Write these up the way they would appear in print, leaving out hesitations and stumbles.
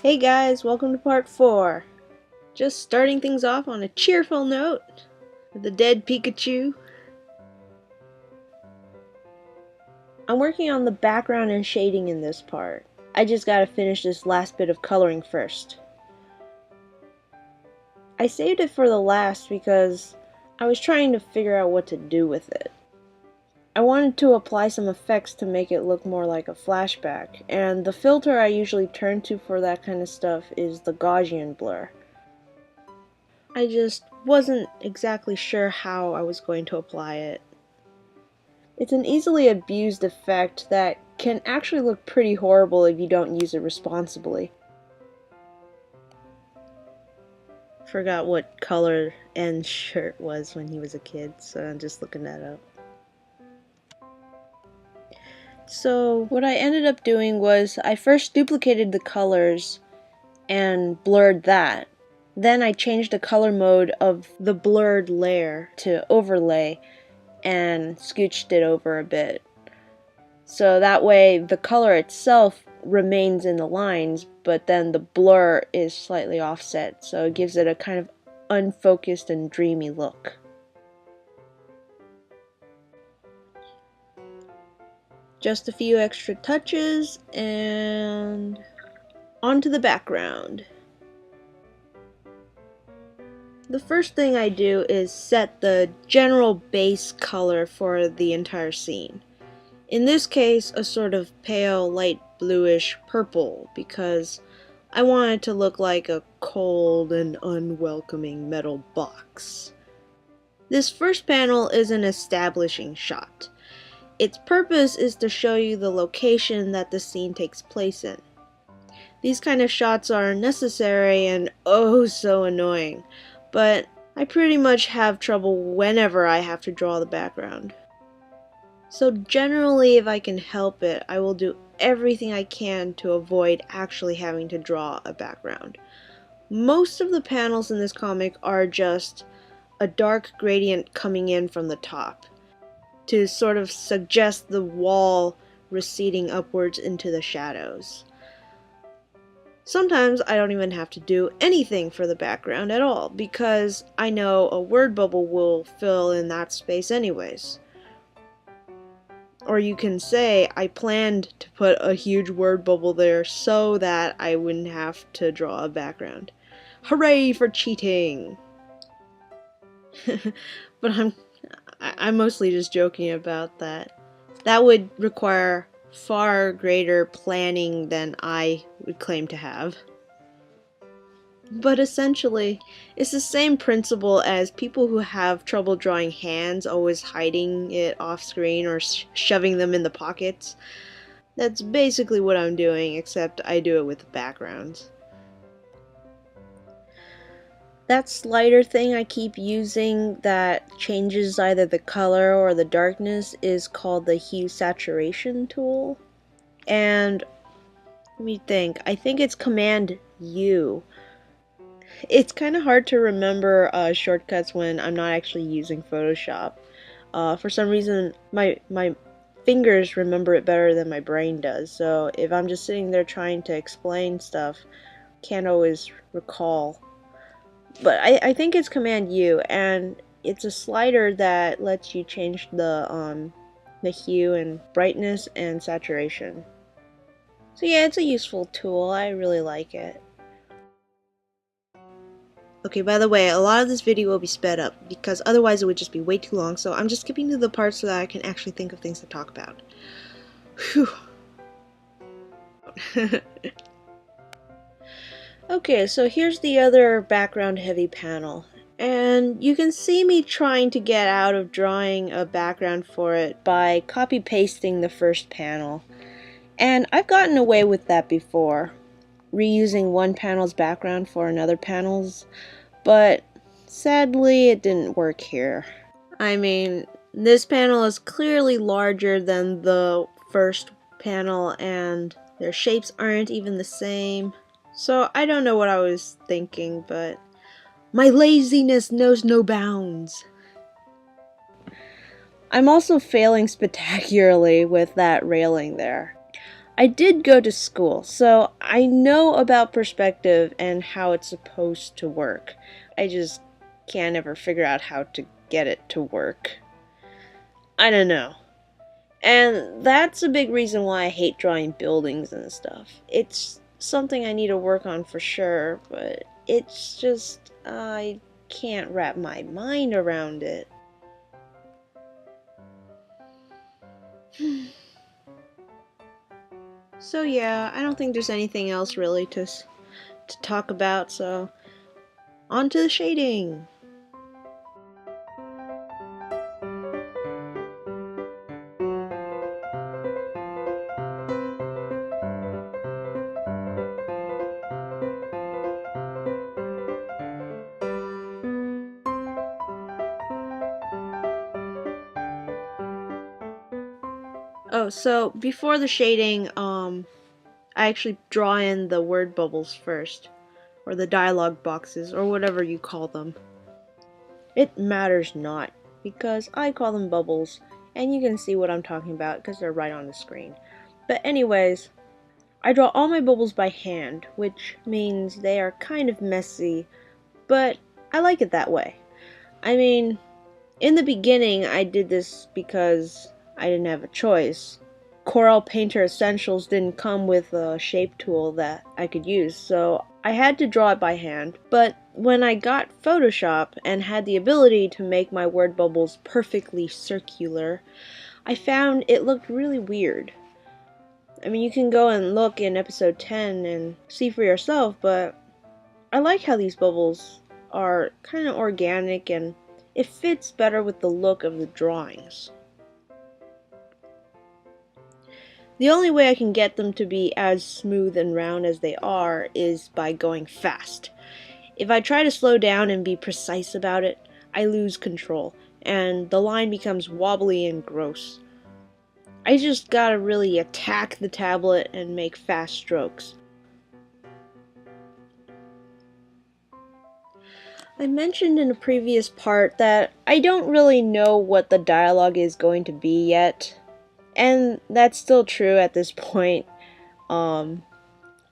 Hey guys, welcome to part 4. Just starting things off on a cheerful note with the dead Pikachu. I'm working on the background and shading in this part. I just gotta finish this last bit of coloring first. I saved it for the last because I was trying to figure out what to do with it. I wanted to apply some effects to make it look more like a flashback, and the filter I usually turn to for that kind of stuff is the Gaussian blur. I just wasn't exactly sure how I was going to apply it. It's an easily abused effect that can actually look pretty horrible if you don't use it responsibly. Forgot what color N's shirt was when he was a kid, so I'm just looking that up. So what I ended up doing was I first duplicated the colors and blurred that. Then I changed the color mode of the blurred layer to overlay and scooched it over a bit. So that way the color itself remains in the lines, but then the blur is slightly offset, so it gives it a kind of unfocused and dreamy look. Just a few extra touches and onto the background. The first thing I do is set the general base color for the entire scene. In this case, a sort of pale, light bluish purple, because I want it to look like a cold and unwelcoming metal box. This first panel is an establishing shot. Its purpose is to show you the location that the scene takes place in. These kind of shots are necessary and oh so annoying, but I pretty much have trouble whenever I have to draw the background. So generally, if I can help it, I will do everything I can to avoid actually having to draw a background. Most of the panels in this comic are just a dark gradient coming in from the top to sort of suggest the wall receding upwards into the shadows. Sometimes I don't even have to do anything for the background at all, because I know a word bubble will fill in that space anyways. Or you can say, I planned to put a huge word bubble there so that I wouldn't have to draw a background. Hooray for cheating! But I'm mostly just joking about that. That would require far greater planning than I would claim to have. But essentially, it's the same principle as people who have trouble drawing hands always hiding it off screen or shoving them in the pockets. That's basically what I'm doing, except I do it with backgrounds. That slider thing I keep using that changes either the color or the darkness is called the hue saturation tool. And let me think, I think it's Command U. It's kind of hard to remember shortcuts when I'm not actually using Photoshop. For some reason, my fingers remember it better than my brain does, so if I'm just sitting there trying to explain stuff, can't always recall. But I think it's Command U, and it's a slider that lets you change the hue and brightness and saturation. So yeah, it's a useful tool. I really like it. Okay, by the way, a lot of this video will be sped up, because otherwise it would just be way too long, so I'm just skipping to the parts so that I can actually think of things to talk about. Whew. Okay, so here's the other background heavy panel. And you can see me trying to get out of drawing a background for it by copy-pasting the first panel. And I've gotten away with that before, reusing one panel's background for another panel's, but sadly it didn't work here. I mean, this panel is clearly larger than the first panel and their shapes aren't even the same. So I don't know what I was thinking, but my laziness knows no bounds. I'm also failing spectacularly with that railing there. I did go to school, so I know about perspective and how it's supposed to work. I just can't ever figure out how to get it to work. I don't know. And that's a big reason why I hate drawing buildings and stuff. It's something I need to work on for sure, but it's just, I can't wrap my mind around it. So yeah, I don't think there's anything else really to talk about, so on to the shading. Oh, so before the shading, I actually draw in the word bubbles first, or the dialogue boxes, or whatever you call them. It matters not, because I call them bubbles, and you can see what I'm talking about because they're right on the screen. But anyways, I draw all my bubbles by hand, which means they are kind of messy, but I like it that way. I mean, in the beginning I did this because I didn't have a choice. Corel Painter Essentials didn't come with a shape tool that I could use, so I had to draw it by hand. But when I got Photoshop and had the ability to make my word bubbles perfectly circular, I found it looked really weird. I mean, you can go and look in episode 10 and see for yourself, but I like how these bubbles are kind of organic and it fits better with the look of the drawings. The only way I can get them to be as smooth and round as they are is by going fast. If I try to slow down and be precise about it, I lose control, and the line becomes wobbly and gross. I just gotta really attack the tablet and make fast strokes. I mentioned in a previous part that I don't really know what the dialogue is going to be yet, and that's still true at this point. All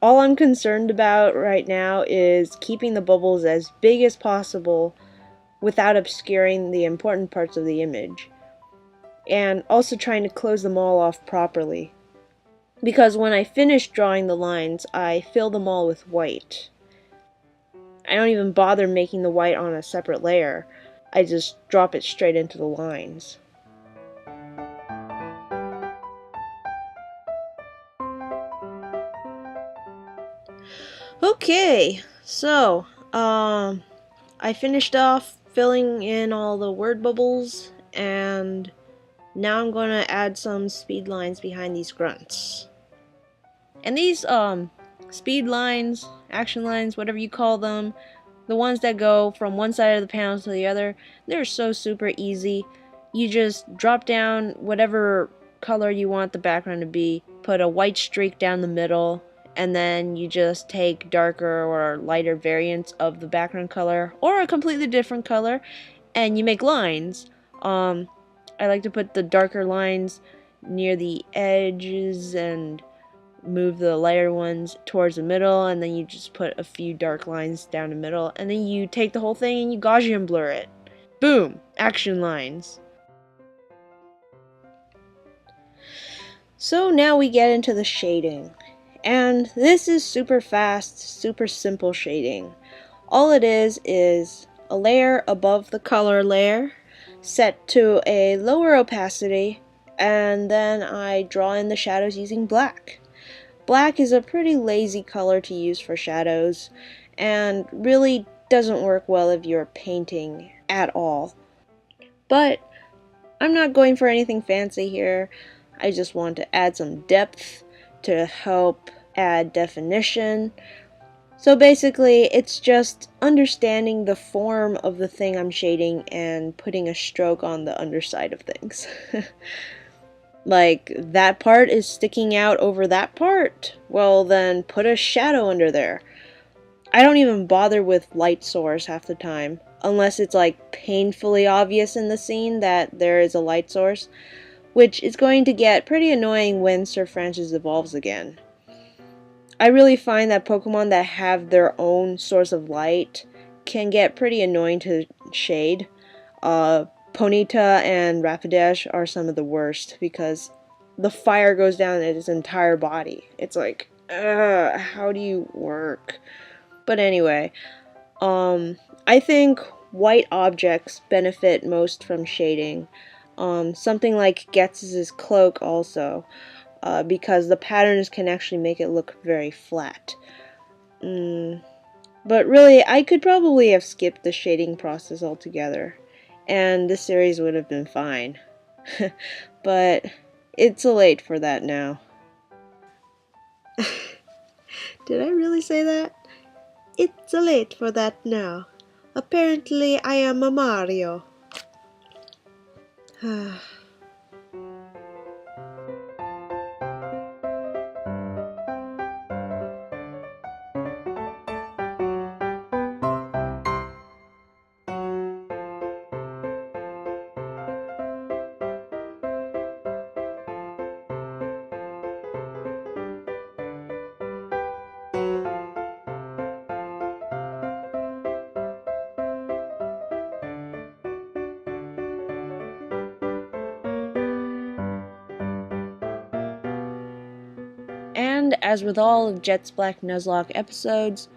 I'm concerned about right now is keeping the bubbles as big as possible without obscuring the important parts of the image, and also trying to close them all off properly. Because when I finish drawing the lines, I fill them all with white. I don't even bother making the white on a separate layer. I just drop it straight into the lines. Okay, so, I finished off filling in all the word bubbles, and now I'm going to add some speed lines behind these grunts. And these, speed lines, action lines, whatever you call them, the ones that go from one side of the panel to the other, they're so super easy. You just drop down whatever color you want the background to be, put a white streak down the middle, and then you just take darker or lighter variants of the background color, or a completely different color, and you make lines. I like to put the darker lines near the edges and move the lighter ones towards the middle, and then you just put a few dark lines down the middle, and then you take the whole thing and you Gaussian blur it. Boom! Action lines. So now we get into the shading. And this is super fast, super simple shading. All it is a layer above the color layer, set to a lower opacity, and then I draw in the shadows using black. Black is a pretty lazy color to use for shadows, and really doesn't work well if you're painting at all. But I'm not going for anything fancy here. I just want to add some depth to help add definition. So basically, it's just understanding the form of the thing I'm shading and putting a stroke on the underside of things. Like, that part is sticking out over that part. Well, then put a shadow under there. I don't even bother with light source half the time, unless it's like painfully obvious in the scene that there is a light source. which is going to get pretty annoying when Sir Francis evolves again. I really find that Pokemon that have their own source of light can get pretty annoying to shade. Ponyta and Rapidash are some of the worst because the fire goes down its entire body. It's like, how do you work? But anyway, I think white objects benefit most from shading. Something like Ghetsis' cloak also, because the patterns can actually make it look very flat. But really, I could probably have skipped the shading process altogether, and this series would have been fine. But it's late for that now. Did I really say that? It's late for that now. Apparently, I am a Mario. And as with all of Jet's Black Nuzlocke episodes,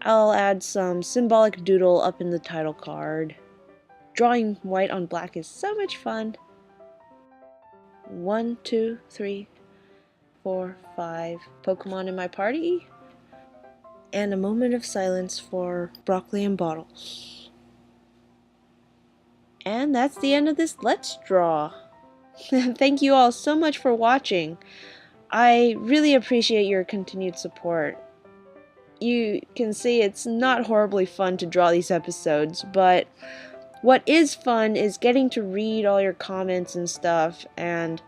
I'll add some symbolic doodle up in the title card. Drawing white on black is so much fun. 1, 2, 3, 4, 5 Pokemon in my party. And a moment of silence for Broccoli and Bottles. And that's the end of this Let's Draw. Thank you all so much for watching. I really appreciate your continued support. You can see it's not horribly fun to draw these episodes, but what is fun is getting to read all your comments and stuff, and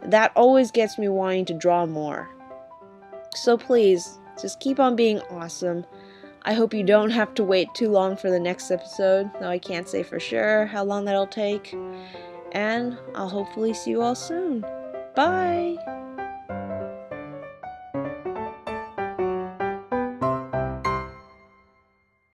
that always gets me wanting to draw more. So please, just keep on being awesome. I hope you don't have to wait too long for the next episode, though I can't say for sure how long that'll take. And I'll hopefully see you all soon. Bye!